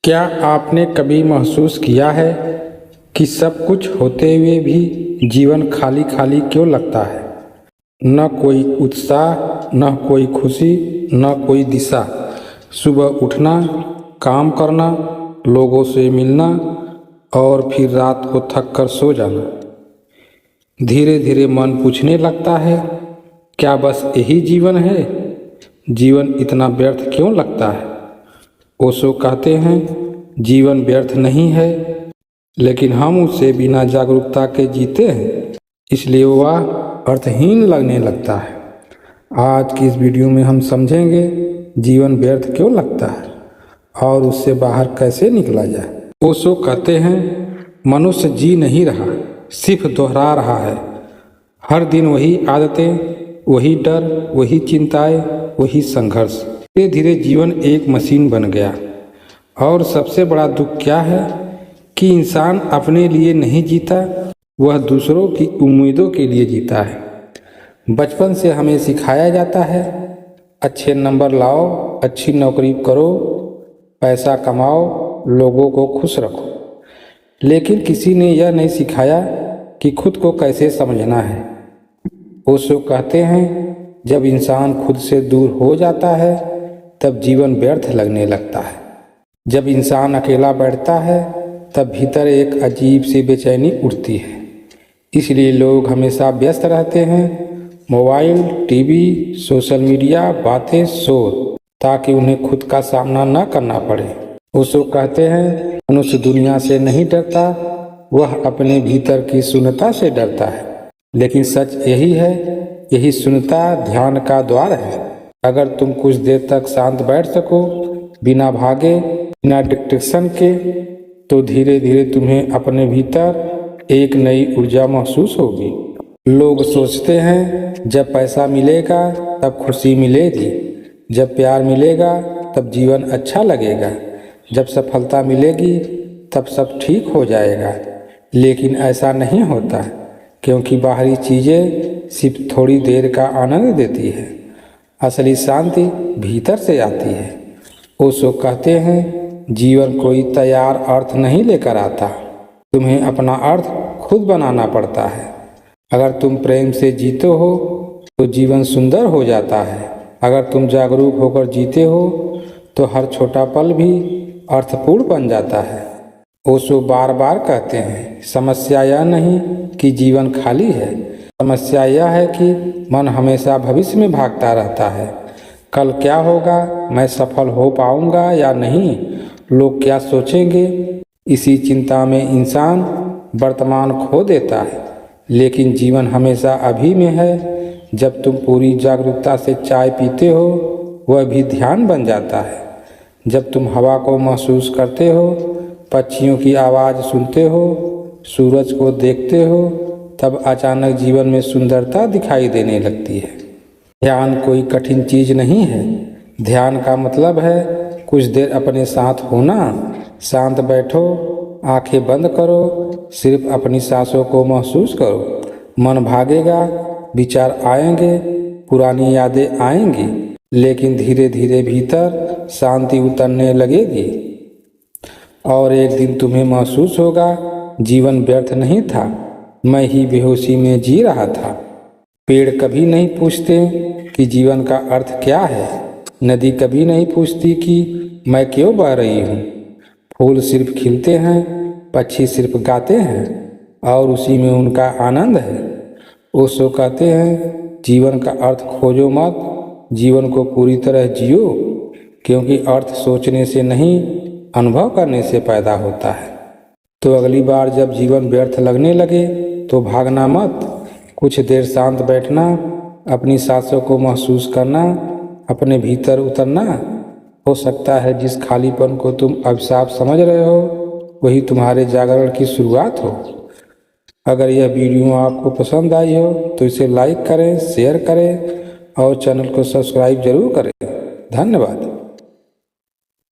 क्या आपने कभी महसूस किया है कि सब कुछ होते हुए भी जीवन खाली खाली क्यों लगता है? न कोई उत्साह, न कोई खुशी, न कोई दिशा। सुबह उठना, काम करना, लोगों से मिलना और फिर रात को थक कर सो जाना। धीरे धीरे मन पूछने लगता है, क्या बस यही जीवन है? जीवन इतना व्यर्थ क्यों लगता है? ओशो कहते हैं, जीवन व्यर्थ नहीं है, लेकिन हम उसे बिना जागरूकता के जीते हैं, इसलिए वह अर्थहीन लगने लगता है। आज की इस वीडियो में हम समझेंगे जीवन व्यर्थ क्यों लगता है और उससे बाहर कैसे निकला जाए। ओशो कहते हैं, मनुष्य जी नहीं रहा, सिर्फ दोहरा रहा है। हर दिन वही आदतें, वही डर, वही चिंताएं, वही संघर्ष। धीरे धीरे जीवन एक मशीन बन गया। और सबसे बड़ा दुख क्या है कि इंसान अपने लिए नहीं जीता, वह दूसरों की उम्मीदों के लिए जीता है। बचपन से हमें सिखाया जाता है, अच्छे नंबर लाओ, अच्छी नौकरी करो, पैसा कमाओ, लोगों को खुश रखो। लेकिन किसी ने यह नहीं सिखाया कि खुद को कैसे समझना है। ओशो कहते हैं, जब इंसान खुद से दूर हो जाता है तब जीवन व्यर्थ लगने लगता है। जब इंसान अकेला बैठता है तब भीतर एक अजीब सी बेचैनी उठती है। इसलिए लोग हमेशा व्यस्त रहते हैं, मोबाइल, टीवी, सोशल मीडिया, बातें, शोर, ताकि उन्हें खुद का सामना न करना पड़े। ओशो कहते हैं, मनुष्य दुनिया से नहीं डरता, वह अपने भीतर की शून्यता से डरता है। लेकिन सच यही है, यही शून्यता ध्यान का द्वार है। अगर तुम कुछ देर तक शांत बैठ सको, बिना भागे, बिना डिस्ट्रैक्शन के, तो धीरे धीरे तुम्हें अपने भीतर एक नई ऊर्जा महसूस होगी। लोग सोचते हैं, जब पैसा मिलेगा तब खुशी मिलेगी, जब प्यार मिलेगा तब जीवन अच्छा लगेगा, जब सफलता मिलेगी तब सब ठीक हो जाएगा। लेकिन ऐसा नहीं होता, क्योंकि बाहरी चीज़ें सिर्फ थोड़ी देर का आनंद देती है। असली शांति भीतर से आती है। ओशो कहते हैं, जीवन कोई तैयार अर्थ नहीं लेकर आता, तुम्हें अपना अर्थ खुद बनाना पड़ता है। अगर तुम प्रेम से जीते हो तो जीवन सुंदर हो जाता है। अगर तुम जागरूक होकर जीते हो तो हर छोटा पल भी अर्थपूर्ण बन जाता है। ओशो बार बार कहते हैं, समस्या यह नहीं कि जीवन खाली है, समस्या यह है कि मन हमेशा भविष्य में भागता रहता है। कल क्या होगा, मैं सफल हो पाऊंगा या नहीं, लोग क्या सोचेंगे, इसी चिंता में इंसान वर्तमान खो देता है। लेकिन जीवन हमेशा अभी में है। जब तुम पूरी जागरूकता से चाय पीते हो, वह भी ध्यान बन जाता है। जब तुम हवा को महसूस करते हो, पक्षियों की आवाज़ सुनते हो, सूरज को देखते हो, तब अचानक जीवन में सुंदरता दिखाई देने लगती है। ध्यान कोई कठिन चीज़ नहीं है। ध्यान का मतलब है कुछ देर अपने साथ होना। शांत बैठो, आंखें बंद करो, सिर्फ अपनी सांसों को महसूस करो। मन भागेगा, विचार आएंगे, पुरानी यादें आएंगी, लेकिन धीरे धीरे भीतर शांति उतरने लगेगी। और एक दिन तुम्हें महसूस होगा, जीवन व्यर्थ नहीं था, मैं ही बेहोशी में जी रहा था। पेड़ कभी नहीं पूछते कि जीवन का अर्थ क्या है। नदी कभी नहीं पूछती कि मैं क्यों बह रही हूँ। फूल सिर्फ खिलते हैं, पक्षी सिर्फ गाते हैं, और उसी में उनका आनंद है। ओशो कहते हैं, जीवन का अर्थ खोजो मत, जीवन को पूरी तरह जियो, क्योंकि अर्थ सोचने से नहीं, अनुभव करने से पैदा होता है। तो अगली बार जब जीवन व्यर्थ लगने लगे तो भागना मत, कुछ देर शांत बैठना, अपनी सांसों को महसूस करना, अपने भीतर उतरना। हो सकता है जिस खालीपन को तुम अभिशाप समझ रहे हो, वही तुम्हारे जागरण की शुरुआत हो। अगर यह वीडियो आपको पसंद आई हो तो इसे लाइक करें, शेयर करें और चैनल को सब्सक्राइब जरूर करें। धन्यवाद।